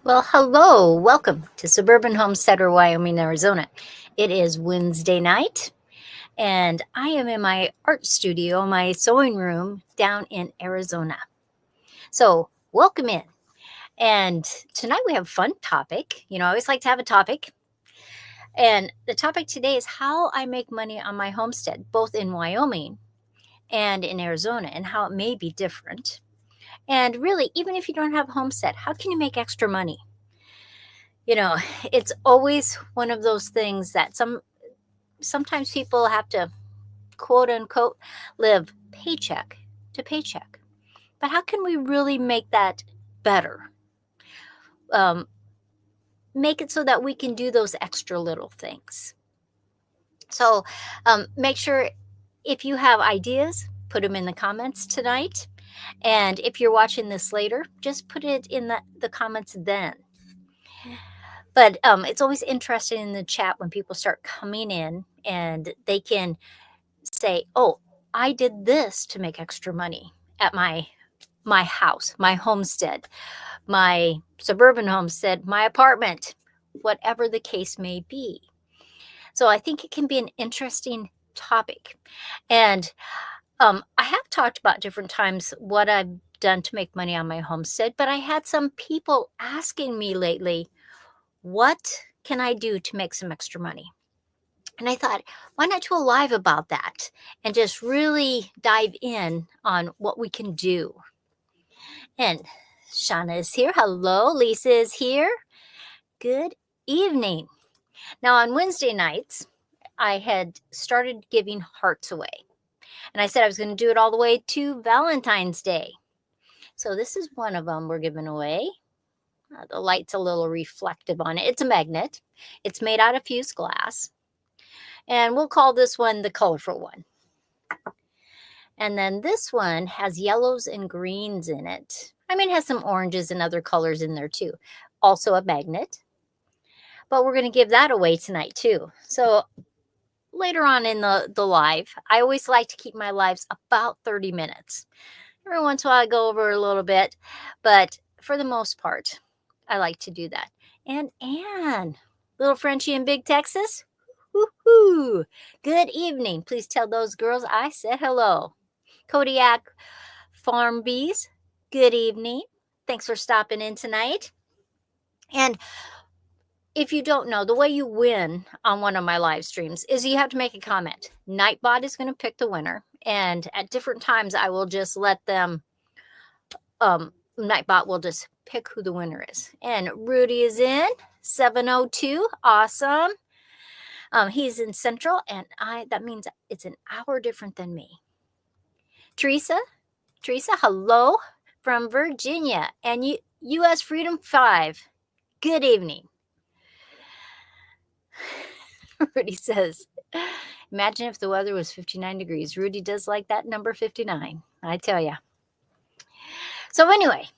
Well, hello. Welcome to Suburban Homesteader, Wyoming, Arizona. It is Wednesday night, and I am in my art studio, my sewing room down in Arizona. So, welcome in. And tonight we have a fun topic. I always like to have a topic. And the topic today is how I make money on my homestead, both in Wyoming and in Arizona, and how it may be different. And really, even if you don't have a homestead, how can you make extra money? It's always one of those things that sometimes people have to, quote unquote, live paycheck to paycheck. But how can we really make that better? Make it so that we can do those extra little things. So make sure if you have ideas, put them in the comments tonight. And if you're watching this later, just put it in the comments then. But it's always interesting in the chat when people start coming in and they can say, oh, I did this to make extra money at my house, my homestead, my suburban homestead, my apartment, whatever the case may be. So I think it can be an interesting topic. And I have talked about different times what I've done to make money on my homestead, but I had some people asking me lately, what can I do to make some extra money? And I thought, why not do a live about that and just really dive in on what we can do? And Shauna is here. Hello. Lisa is here. Good evening. Now, on Wednesday nights, I had started giving hearts away. And I said I was going to do it all the way to Valentine's Day. So this is one of them we're giving away. The light's a little reflective on it. It's a magnet. It's made out of fused glass. And we'll call this one the colorful one. And then this one has yellows and greens in it. It has some oranges and other colors in there too. Also a magnet. But we're going to give that away tonight too. So later on in the live, I always like to keep my lives about 30 minutes. Every once in a while I go over a little bit. But for the most part, I like to do that. And Anne, little Frenchie in Big Texas. Woo-hoo. Good evening. Please tell those girls I said hello. Kodiak Farm Bees. Good evening. Thanks for stopping in tonight. And if you don't know, the way you win on one of my live streams is you have to make a comment. Nightbot is going to pick the winner. And at different times, I will just let them, Nightbot will just pick who the winner is. And Rudy is in 702. Awesome. He's in Central, and that means it's an hour different than me. Teresa, hello from Virginia and U.S. Freedom 5. Good evening. Rudy says, imagine if the weather was 59 degrees. Rudy does like that number 59, I tell you. So anyway,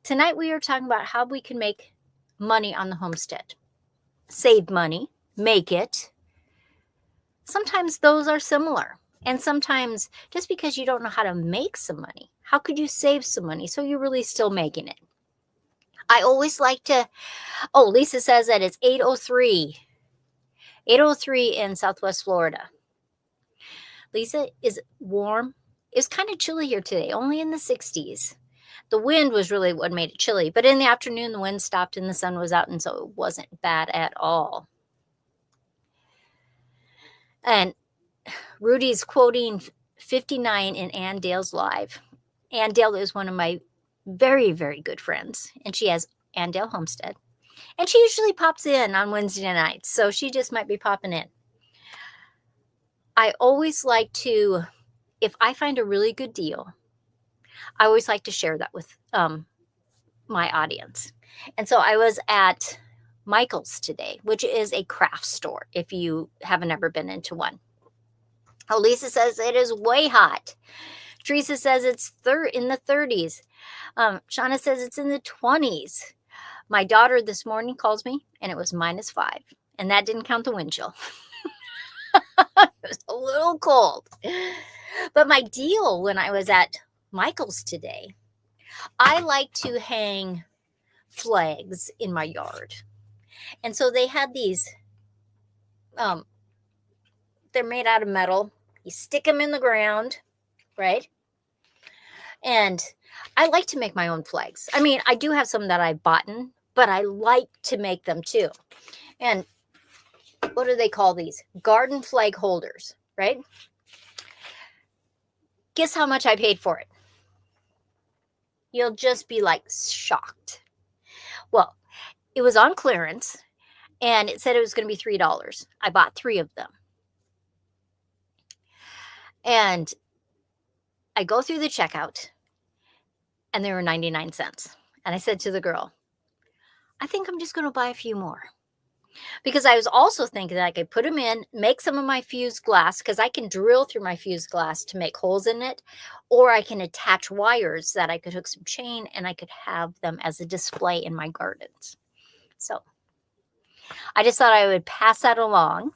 tonight we are talking about how we can make money on the homestead. Save money, make it. Sometimes those are similar. And sometimes just because you don't know how to make some money, how could you save some money so you're really still making it? I always like to, Lisa says that it's 8:03 in Southwest Florida. Lisa, is warm? It's kind of chilly here today, only in the 60s. The wind was really what made it chilly, but in the afternoon, the wind stopped and the sun was out, and so it wasn't bad at all. And Rudy's quoting 59 in Ann Dale's live. Ann Dale is one of my very, very good friends, and she has Ann Dale Homestead. And she usually pops in on Wednesday nights, so she just might be popping in. I always like to, if I find a really good deal, I always like to share that with my audience. And so I was at Michael's today, which is a craft store if you haven't ever been into one. Lisa says it is way hot. Teresa says it's in the 30s. Shauna says it's in the 20s. My daughter this morning calls me and it was -5. And that didn't count the wind chill. It was a little cold. But my deal when I was at Michael's today, I like to hang flags in my yard. And so they had these, they're made out of metal. You stick them in the ground, right? And I like to make my own flags. I mean, I do have some that I've bought, but I like to make them too. And what do they call these? Garden flag holders, right? Guess how much I paid for it? You'll just be like shocked. Well, it was on clearance and it said it was going to be $3. I bought 3 of them. And I go through the checkout and they were 99 cents. And I said to the girl, I think I'm just going to buy a few more. Because I was also thinking that I could put them in, make some of my fused glass, because I can drill through my fused glass to make holes in it, or I can attach wires that I could hook some chain and I could have them as a display in my gardens. So I just thought I would pass that along.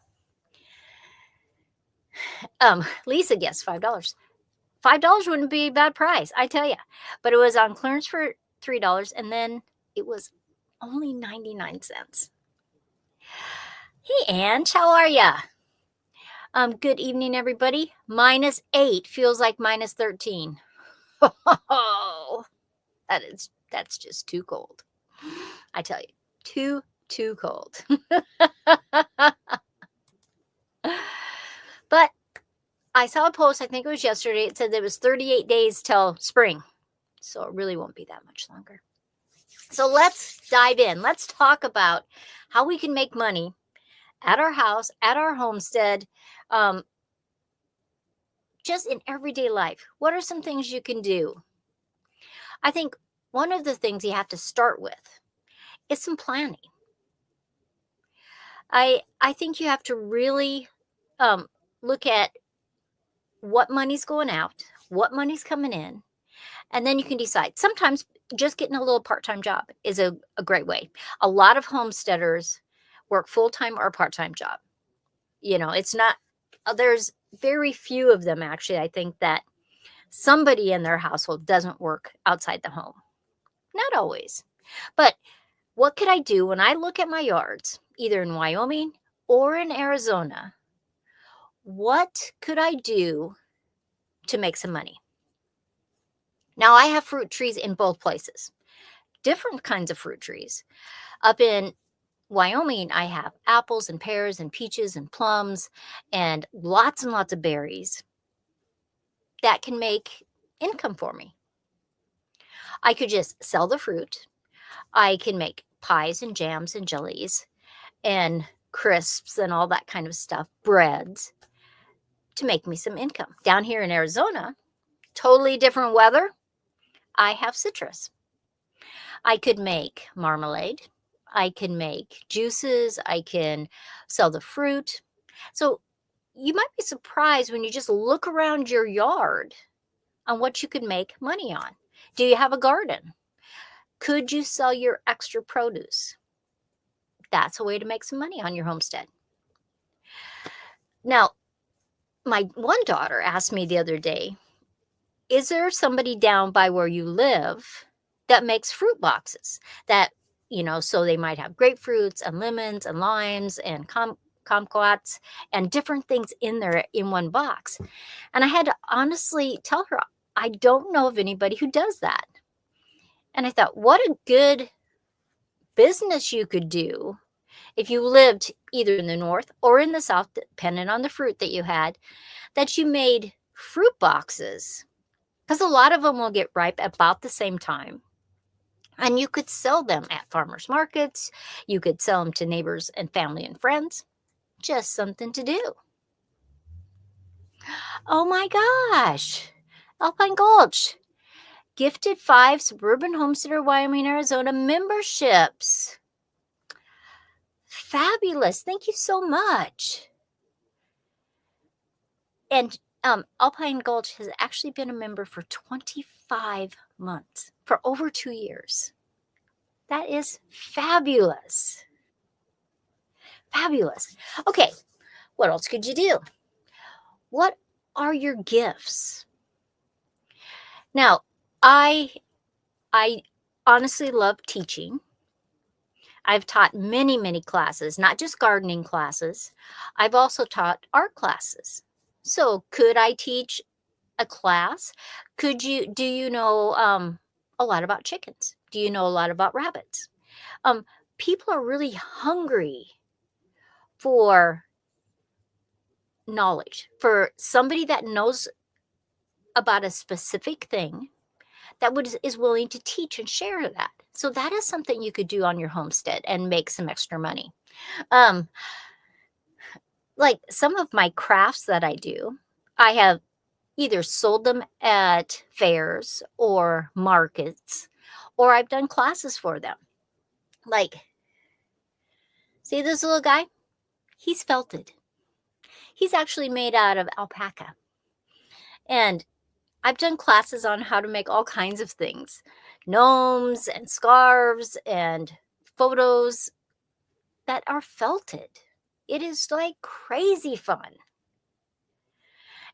Lisa guessed $5. $5 wouldn't be a bad price, I tell you. But it was on clearance for $3, and then it was only 99 cents. Hey, Ange, how are ya? Good evening, everybody. -8 feels like -13. Oh, that's just too cold. I tell you, too cold. But I saw a post, I think it was yesterday. It said there was 38 days till spring. So it really won't be that much longer. So let's dive in. Let's talk about how we can make money at our house, at our homestead, just in everyday life. What are some things you can do? I think one of the things you have to start with is some planning. I think you have to really look at what money's going out, what money's coming in, and then you can decide. Sometimes just getting a little part-time job is a great way. A lot of homesteaders work full-time or part-time job. You know, it's not, there's very few of them actually, I think, that somebody in their household doesn't work outside the home. Not always. But what could I do when I look at my yards, either in Wyoming or in Arizona? What could I do to make some money? Now, I have fruit trees in both places, different kinds of fruit trees. Up in Wyoming, I have apples and pears and peaches and plums and lots of berries that can make income for me. I could just sell the fruit. I can make pies and jams and jellies and crisps and all that kind of stuff, breads, to make me some income. Down here in Arizona, totally different weather, I have citrus. I could make marmalade. I can make juices. I can sell the fruit. So you might be surprised when you just look around your yard on what you could make money on. Do you have a garden? Could you sell your extra produce? That's a way to make some money on your homestead. Now, my one daughter asked me the other day, is there somebody down by where you live that makes fruit boxes that, you know, so they might have grapefruits and lemons and limes and kumquats and different things in there in one box? And I had to honestly tell her, I don't know of anybody who does that. And I thought, what a good business you could do if you lived either in the north or in the south, depending on the fruit that you had, that you made fruit boxes. Because a lot of them will get ripe about the same time. And you could sell them at farmers markets. You could sell them to neighbors and family and friends. Just something to do. Oh my gosh. Alpine Gulch gifted 5 Suburban Homesteader Wyoming, Arizona memberships. Fabulous. Thank you so much. And Alpine Gulch has actually been a member for 25 months, for over 2 years. That is fabulous. Fabulous. Okay, what else could you do? What are your gifts? Now, I honestly love teaching. I've taught many, many classes, not just gardening classes. I've also taught art classes. So could I teach a class? Do you know a lot about chickens? Do you know a lot about rabbits? Um, People are really hungry for knowledge, for somebody that knows about a specific thing that is willing to teach and share that. So that is something you could do on your homestead and make some extra money. Um, like some of my crafts that I do, I have either sold them at fairs or markets, or I've done classes for them. Like, see this little guy? He's felted. He's actually made out of alpaca. And I've done classes on how to make all kinds of things, gnomes and scarves and photos that are felted. It is like crazy fun.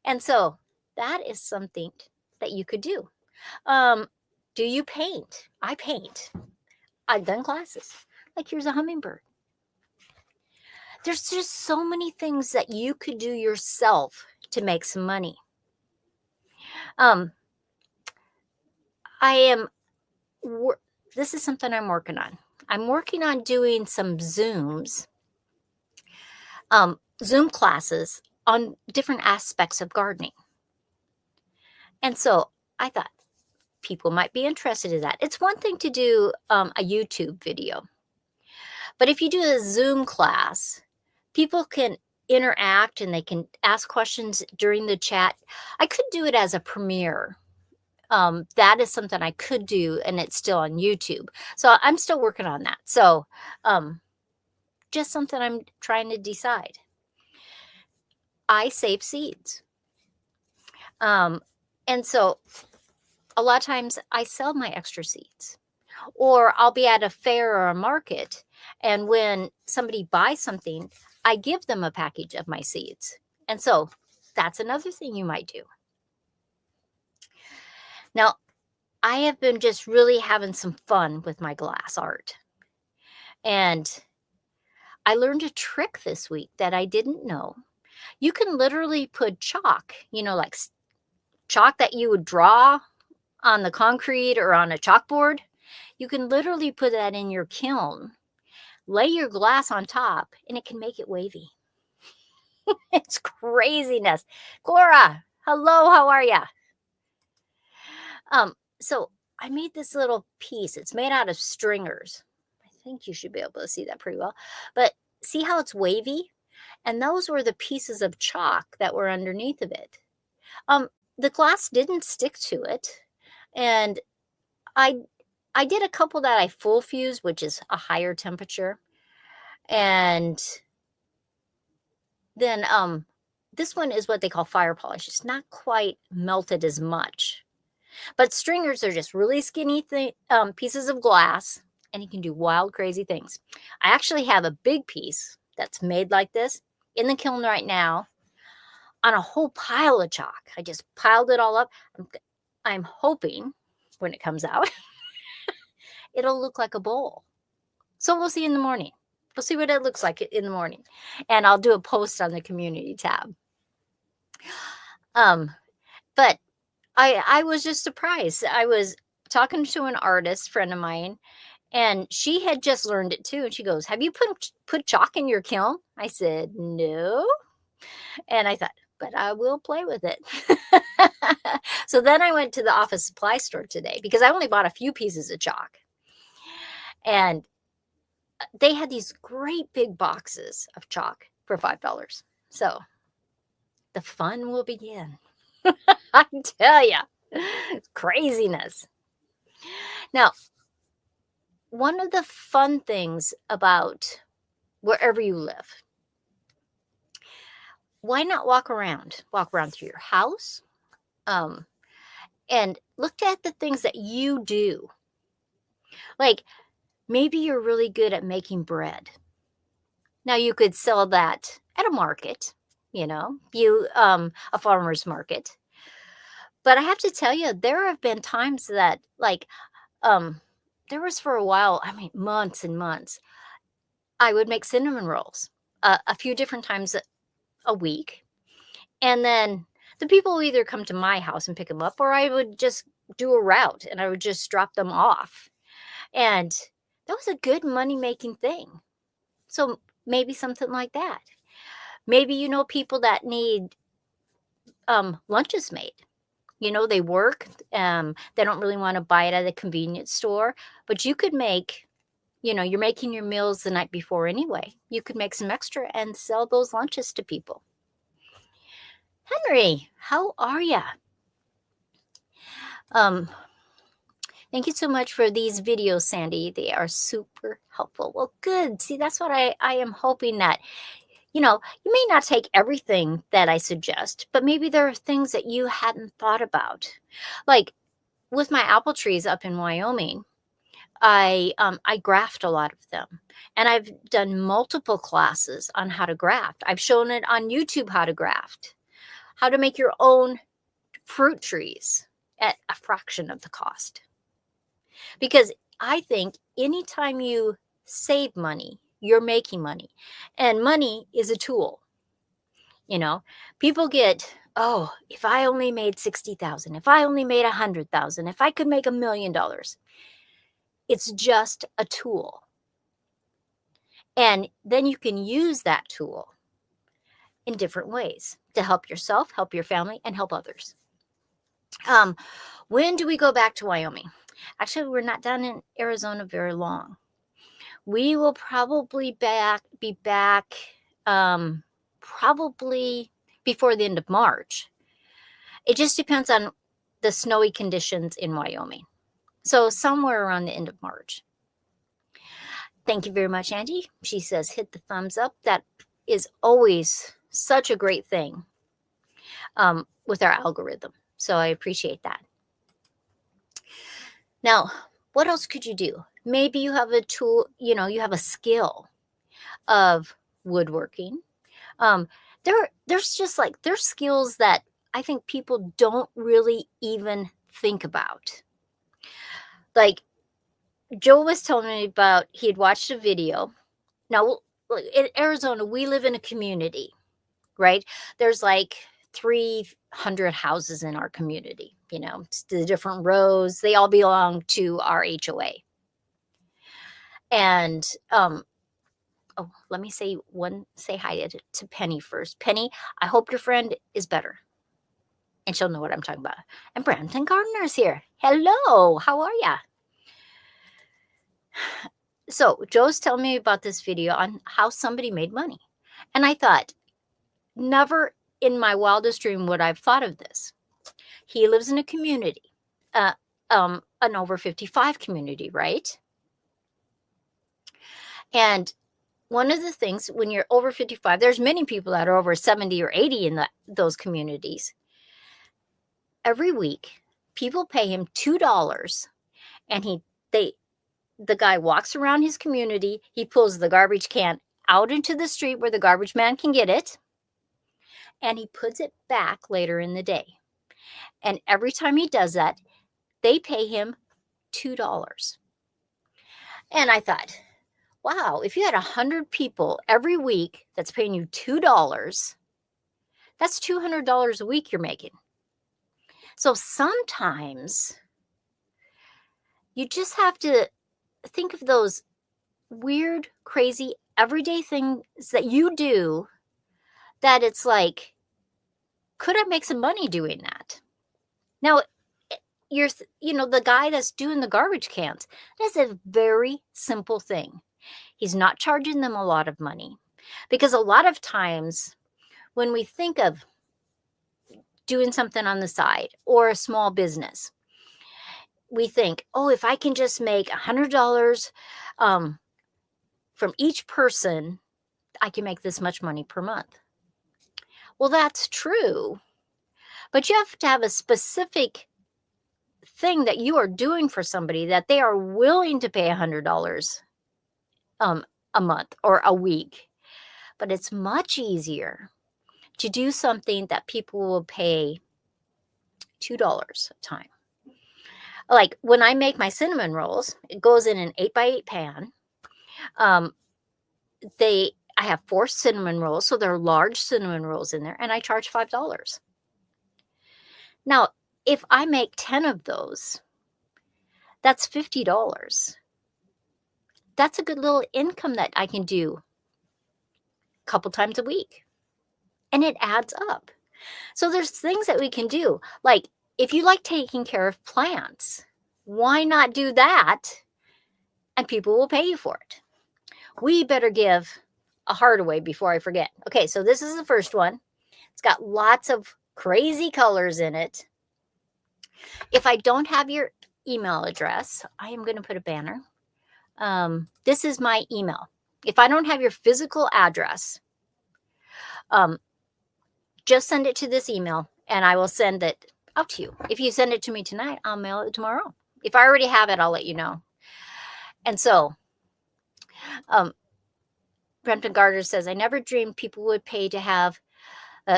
And so that is something that you could do. Do you paint? I paint. I've done classes. Like here's a hummingbird. There's just so many things that you could do yourself to make some money. I am, this is something I'm working on. I'm working on doing some Zooms, Zoom classes on different aspects of gardening. And so I thought people might be interested in that. It's one thing to do a YouTube video, but if you do a Zoom class, people can interact and they can ask questions during the chat. I could do it as a premiere. That is something I could do, and it's still on YouTube. So I'm still working on that. So just something I'm trying to decide. I save seeds. And so a lot of times I sell my extra seeds, or I'll be at a fair or a market, and when somebody buys something, I give them a package of my seeds. And so that's another thing you might do. Now, I have been just really having some fun with my glass art. And I learned a trick this week that I didn't know. You can literally put chalk, like chalk that you would draw on the concrete or on a chalkboard. You can literally put that in your kiln, lay your glass on top, and it can make it wavy. It's craziness. Cora, hello, how are ya? So I made this little piece. It's made out of stringers. I think you should be able to see that pretty well. But see how it's wavy? And those were the pieces of chalk that were underneath of it. The glass didn't stick to it. And I did a couple that I full fused, which is a higher temperature. And then this one is what they call fire polish. It's not quite melted as much. But stringers are just really skinny pieces of glass, and you can do wild, crazy things. I actually have a big piece that's made like this in the kiln right now on a whole pile of chalk. I just piled it all up. I'm hoping when it comes out, it'll look like a bowl. So we'll see in the morning. We'll see what it looks like in the morning. And I'll do a post on the community tab. But I was just surprised. I was talking to an artist friend of mine, and she had just learned it too. And she goes, "Have you put chalk in your kiln?" I said, "No." And I thought, but I will play with it. So then I went to the office supply store today because I only bought a few pieces of chalk. And they had these great big boxes of chalk for $5. So the fun will begin. I tell you, it's craziness. Now, one of the fun things about wherever you live, why not walk around through your house, and look at the things that you do. Like maybe you're really good at making bread. Now you could sell that at a market, a farmer's market. But I have to tell you, there have been times that there was for a while, months and months, I would make cinnamon rolls a few different times a week. And then the people will either come to my house and pick them up, or I would just do a route and I would just drop them off. And that was a good money-making thing. So maybe something like that. Maybe you know people that need lunches made. You know, they work, they don't really want to buy it at a convenience store, but you could make, you know, you're making your meals the night before anyway. You could make some extra and sell those lunches to people. Henry, how are ya? Thank you so much for these videos, Sandi. They are super helpful. Well, good. See, that's what I am hoping that, you know, you may not take everything that I suggest, but maybe there are things that you hadn't thought about. Like with my apple trees up in Wyoming, I graft a lot of them, and I've done multiple classes on how to graft. I've shown it on YouTube how to graft, how to make your own fruit trees at a fraction of the cost. Because I think anytime you save money, you're making money, and money is a tool. You know, people get, oh, if I only made 60,000, if I only made 100,000, if I could make $1 million. It's just a tool. And then you can use that tool in different ways to help yourself, help your family, and help others. When do we go back to Wyoming? Actually, we're not down in Arizona very long. We will probably be back probably before the end of March. It just depends on the snowy conditions in Wyoming. So somewhere around the end of March. Thank you very much, Angie. She says, hit the thumbs up. That is always such a great thing with our algorithm. So I appreciate that. Now, what else could you do? Maybe you have a tool, you know, you have a skill of woodworking. There's just like, there's skills that I think people don't really even think about. Like Joe was telling me about, he had watched a video. Now, in Arizona, we live in a community, right? There's like 300 houses in our community, you know, the different rows, they all belong to our HOA. And, oh, let me say hi to Penny first. Penny, I hope your friend is better. And she'll know what I'm talking about. And Brampton Gardener's here. Hello, how are ya? So Joe's telling me about this video on how somebody made money. And I thought, never in my wildest dream would I've thought of this. He lives in a community, an over 55 community, right? And one of the things when you're over 55, there's many people that are over 70 or 80 in those communities. Every week, people pay him $2, and the guy walks around his community. He pulls the garbage can out into the street where the garbage man can get it, and he puts it back later in the day. And every time he does that, they pay him $2. And I thought, wow, if you had 100 people every week that's paying you $2, that's $200 a week you're making. So sometimes you just have to think of those weird, crazy, everyday things that you do that it's like, could I make some money doing that? Now, the guy that's doing the garbage cans, that's a very simple thing. He's not charging them a lot of money, because a lot of times when we think of doing something on the side or a small business, we think, oh, if I can just make $100 from each person, I can make this much money per month. Well, that's true, but you have to have a specific thing that you are doing for somebody that they are willing to pay $100 a month or a week. But it's much easier to do something that people will pay $2 a time. Like when I make my cinnamon rolls, it goes in an 8x8 pan. I have 4 cinnamon rolls, so they're large cinnamon rolls in there, and I charge $5. Now, if I make 10 of those, that's $50. That's a good little income that I can do a couple times a week, and it adds up. So there's things that we can do. Like, if you like taking care of plants, why not do that? And people will pay you for it. We better give a heart away before I forget. Okay, so this is the first one. It's got lots of crazy colors in it. If I don't have your email address, I am going to put a banner. This is my email. If I don't have your physical address, just send it to this email and I will send it out to you. If you send it to me tonight, I'll mail it tomorrow. If I already have it, I'll let you know. And so, Brenton Gardner says, I never dreamed people would pay to have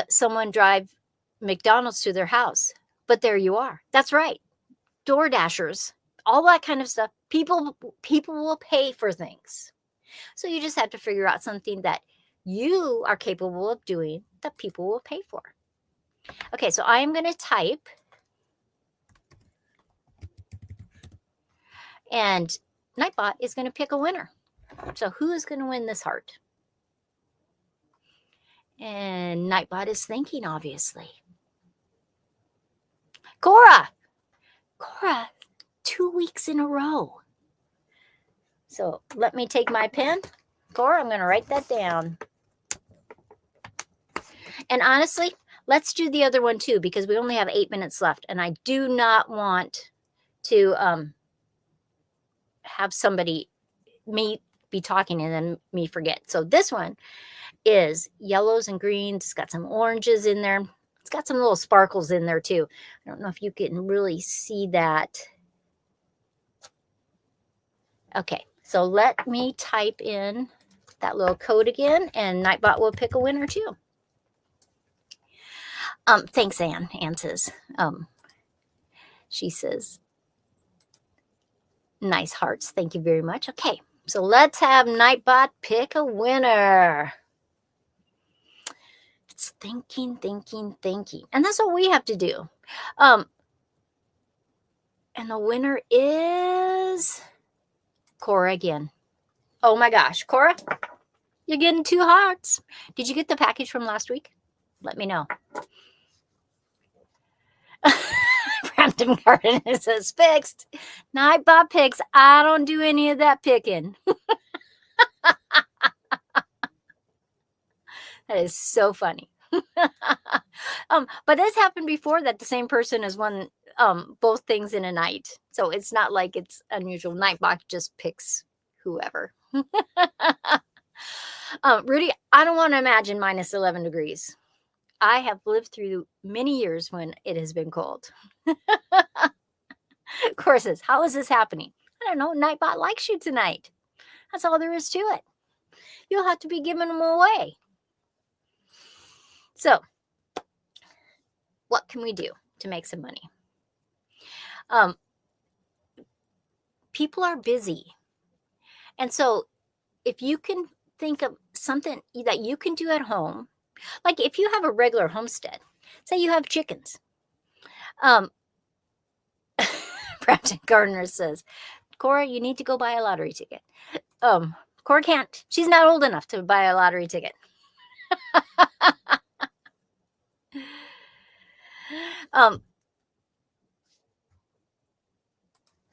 someone drive McDonald's to their house. But there you are. That's right. Door dashers, all that kind of stuff. People will pay for things. So you just have to figure out something that you are capable of doing that people will pay for. Okay, so I am going to type. And Nightbot is going to pick a winner. So who is going to win this heart? And Nightbot is thinking, obviously. Cora, 2 weeks in a row. So let me take my pen. Cora, I'm going to write that down. And honestly, let's do the other one too, because we only have 8 minutes left. And I do not want to have me be talking and then me forget. So this one is yellows and greens. It's got some oranges in there. It's got some little sparkles in there too. I don't know if you can really see that. Okay, so let me type in that little code again, and Nightbot will pick a winner too. Thanks, Anne. Anne says, she says, nice hearts. Thank you very much. Okay, so let's have Nightbot pick a winner. It's thinking. And that's what we have to do. And the winner is Cora again. Oh my gosh, Cora, you're getting 2 hearts. Did you get the package from last week? Let me know. Brampton Garden says fixed. Nightbot picks. I don't do any of that picking. That is so funny. But this happened before that the same person has won both things in a night. So it's not like it's unusual. Nightbot just picks whoever. Rudy, I don't want to imagine minus 11 degrees. I have lived through many years when it has been cold. Courses, how is this happening? I don't know. Nightbot likes you tonight. That's all there is to it. You'll have to be giving them away. So, what can we do to make some money? People are busy. And so, if you can think of something that you can do at home, like if you have a regular homestead, say you have chickens. Brampton Gardner says, Cora, you need to go buy a lottery ticket. Cora can't. She's not old enough to buy a lottery ticket.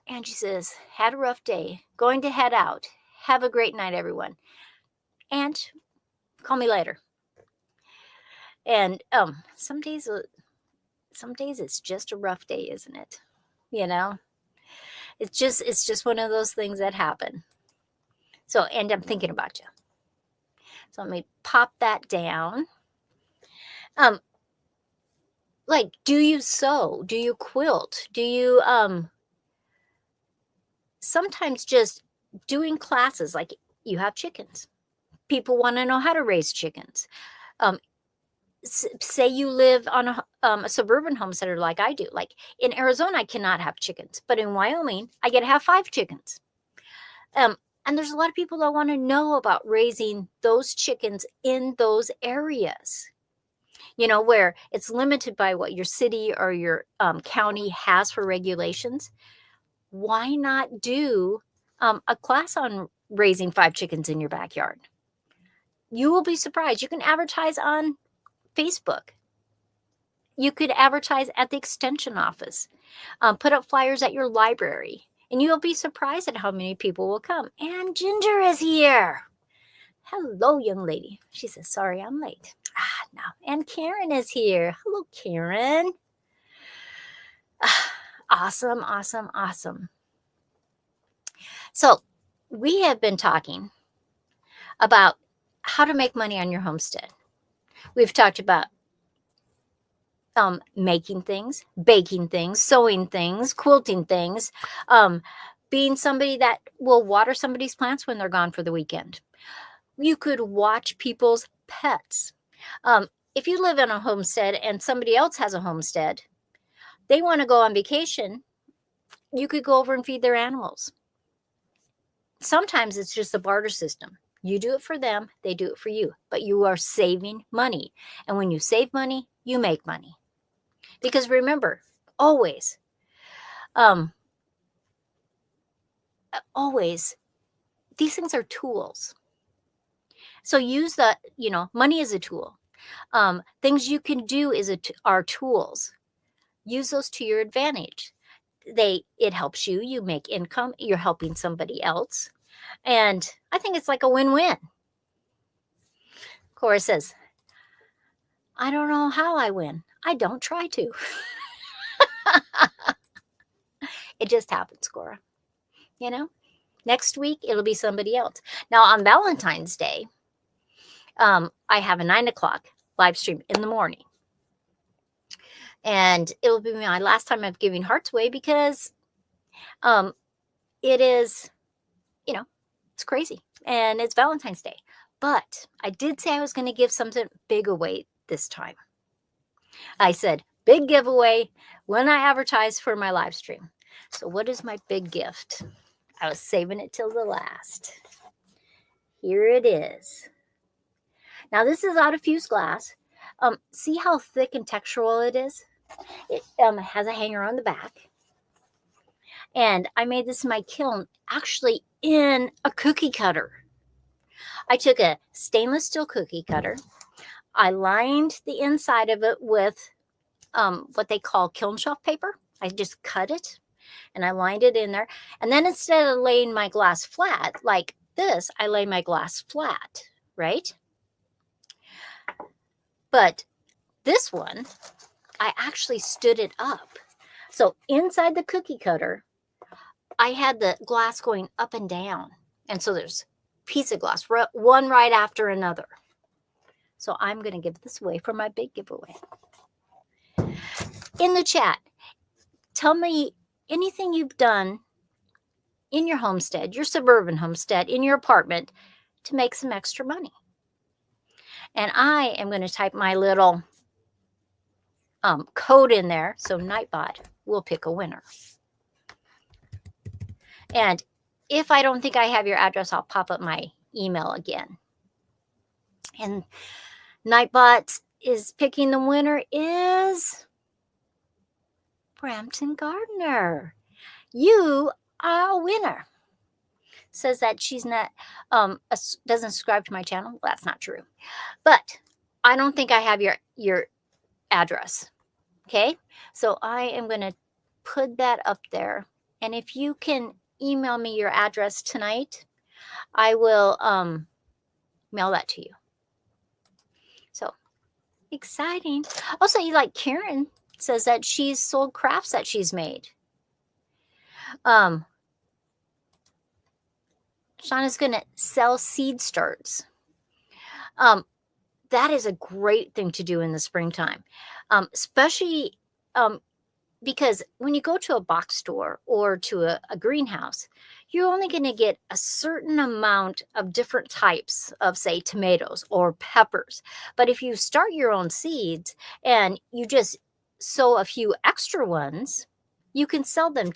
Angie says, had a rough day. Going to head out. Have a great night, everyone. And call me later. And some days it's just a rough day, isn't it? You know, it's just one of those things that happen. So, and I'm thinking about you. So let me pop that down. Like, do you sew? Do you quilt? Do you sometimes just doing classes, like you have chickens. People want to know how to raise chickens. Say you live on a suburban homesteader like I do. Like in Arizona, I cannot have chickens, but in Wyoming, I get to have 5 chickens. And And there's a lot of people that want to know about raising those chickens in those areas, where it's limited by what your city or your county has for regulations. Why not do a class on raising 5 chickens in your backyard? You will be surprised. You can advertise on Facebook. You could advertise at the extension office, put up flyers at your library, and you'll be surprised at how many people will come. And Ginger is here. Hello, young lady. She says, sorry, I'm late. No. And Karen is here. Hello, Karen. Awesome, awesome, awesome. So we have been talking about how to make money on your homestead. We've talked about making things, baking things, sewing things, quilting things, being somebody that will water somebody's plants when they're gone for the weekend. You could watch people's pets. If you live in a homestead and somebody else has a homestead, they want to go on vacation, you could go over and feed their animals. Sometimes it's just a barter system. You do it for them, they do it for you, but you are saving money. And when you save money, you make money. Because remember, always, these things are tools. So use money is a tool. Things you can do are tools. Use those to your advantage. It helps you. You make income. You're helping somebody else. And I think it's like a win-win. Cora says, I don't know how I win. I don't try to. It just happens, Cora. Next week, it'll be somebody else. Now, on Valentine's Day, I have a 9:00 live stream in the morning. And it'll be my last time of giving hearts away because it is, it's crazy. And it's Valentine's Day. But I did say I was going to give something big away this time. I said, big giveaway when I advertise for my live stream. So what is my big gift? I was saving it till the last. Here it is. Now this is out of fused glass. See how thick and textural it is? It has a hanger on the back. And I made this in my kiln, actually in a cookie cutter. I took a stainless steel cookie cutter. I lined the inside of it with what they call kiln shelf paper. I just cut it and I lined it in there. And then instead of laying my glass flat like this, I lay my glass flat, right? But this one, I actually stood it up. So inside the cookie cutter, I had the glass going up and down. And so there's a piece of glass, one right after another. So I'm going to give this away for my big giveaway. In the chat, tell me anything you've done in your homestead, your suburban homestead, in your apartment to make some extra money. And I am going to type my little code in there. So Nightbot will pick a winner. And if I don't think I have your address, I'll pop up my email again. And Nightbot is picking the winner is Brampton Gardner. You are a winner. Says that she's not, doesn't subscribe to my channel. Well, that's not true. But I don't think I have your address. Okay. So I am going to put that up there. And if you can email me your address tonight, I will mail that to you. So exciting. Also, you like Karen says that she's sold crafts that she's made. Shauna's going to sell seed starts. That is a great thing to do in the springtime, especially because when you go to a box store or to a greenhouse, you're only going to get a certain amount of different types of, say, tomatoes or peppers. But if you start your own seeds and you just sow a few extra ones, You can sell them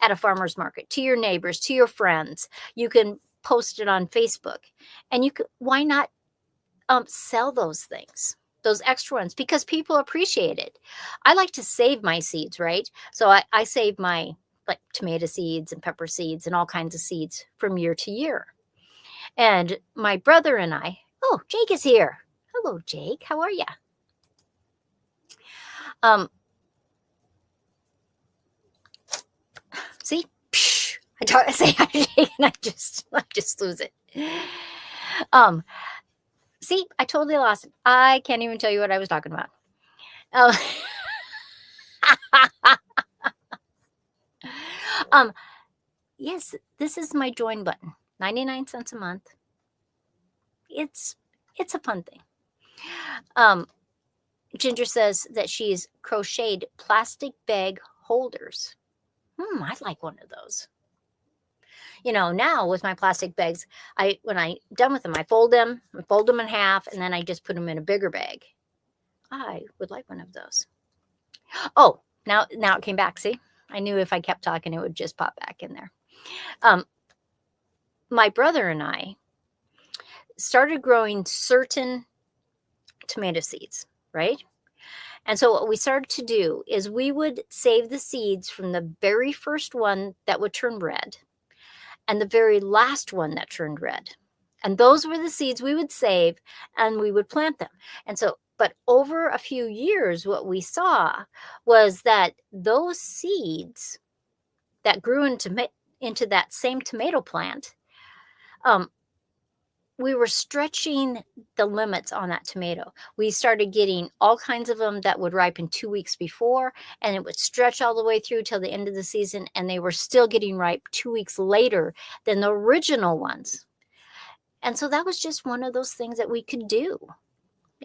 at a farmer's market, to your neighbors, to your friends. You can post it on Facebook, and why not sell those things, those extra ones, because people appreciate it. I like to save my seeds, right? So I save my like tomato seeds and pepper seeds and all kinds of seeds from year to year. And my brother and I, oh, Jake is here. Hello, Jake. How are you? See, I say hi to Jake and I just lose it. See, I totally lost it. I can't even tell you what I was talking about. Yes, this is my join button. 99 cents a month. It's a fun thing. Ginger says that she's crocheted plastic bag holders. I'd like one of those. Now with my plastic bags, when I'm done with them, I fold them in half, and then I just put them in a bigger bag. I would like one of those. Oh, now it came back. See, I knew if I kept talking, it would just pop back in there. My brother and I started growing certain tomato seeds, right? And so what we started to do is we would save the seeds from the very first one that would turn red and the very last one that turned red. And those were the seeds we would save, and we would plant them. And so, but over a few years, what we saw was that those seeds that grew into that same tomato plant, we were stretching the limits on that tomato. We started getting all kinds of them that would ripen 2 weeks before, and it would stretch all the way through till the end of the season, and they were still getting ripe 2 weeks later than the original ones. And so that was just one of those things that we could do.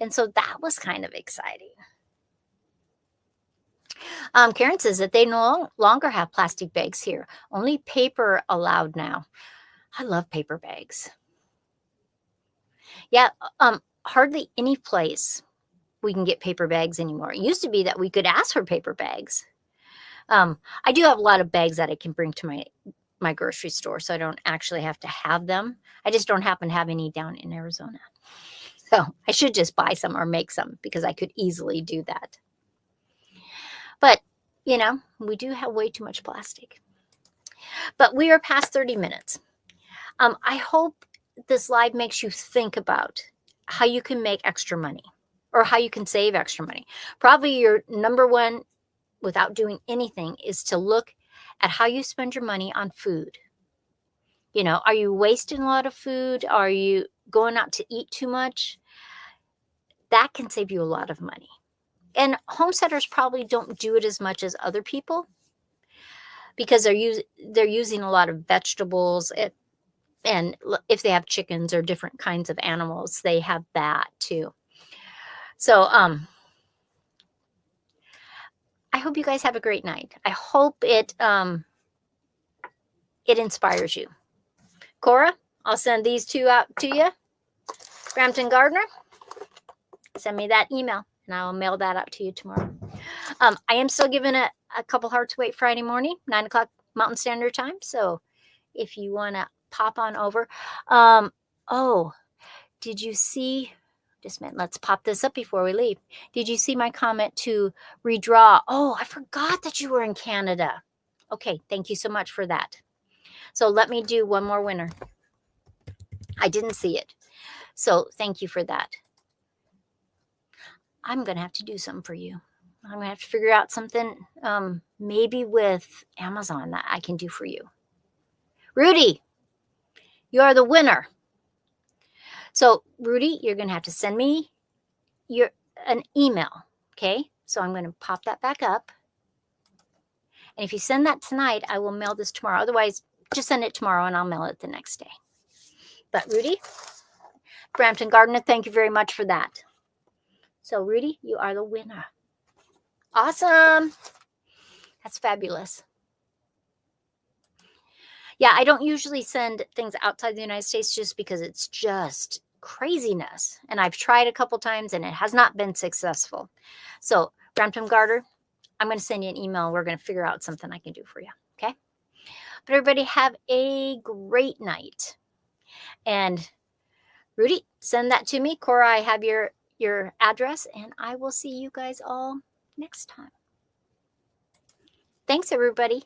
And so that was kind of exciting. Karen says that they no longer have plastic bags here. Only paper allowed now. I love paper bags. Yeah, hardly any place we can get paper bags anymore. It used to be that we could ask for paper bags. I do have a lot of bags that I can bring to my grocery store, so I don't actually have to have them. I just don't happen to have any down in Arizona. So I should just buy some or make some, because I could easily do that. But, we do have way too much plastic. But we are past 30 minutes. I hope this live makes you think about how you can make extra money or how you can save extra money. Probably your number one, without doing anything, is to look at how you spend your money on food. Are you wasting a lot of food? Are you going out to eat too much? That can save you a lot of money. And homesteaders probably don't do it as much as other people, because they're using a lot of vegetables, and if they have chickens or different kinds of animals, they have that too. So I hope you guys have a great night. I hope it inspires you. Cora, I'll send these two out to you. Brampton Gardener, send me that email, and I will mail that out to you tomorrow. I am still giving a couple hearts away Friday morning, 9 o'clock Mountain Standard Time. So if you want to pop on over. Did you see, just a minute, let's pop this up before we leave. Did you see my comment to redraw? Oh, I forgot that you were in Canada. Okay, thank you so much for that. So let me do one more winner. I didn't see it. So thank you for that. I'm going to have to do something for you. I'm going to have to figure out something, maybe with Amazon, that I can do for you. Rudy, you are the winner. So Rudy, you're going to have to send me an email. Okay. So I'm going to pop that back up. And if you send that tonight, I will mail this tomorrow. Otherwise, just send it tomorrow and I'll mail it the next day. But Rudy, Brampton Gardener, thank you very much for that. So Rudy, you are the winner. Awesome. That's fabulous. Yeah, I don't usually send things outside the United States just because it's just craziness. And I've tried a couple times and it has not been successful. So Brampton Gardener, I'm going to send you an email. We're going to figure out something I can do for you. Okay. But everybody have a great night. And Rudy, send that to me. Cora, I have your address, and I will see you guys all next time. Thanks, everybody.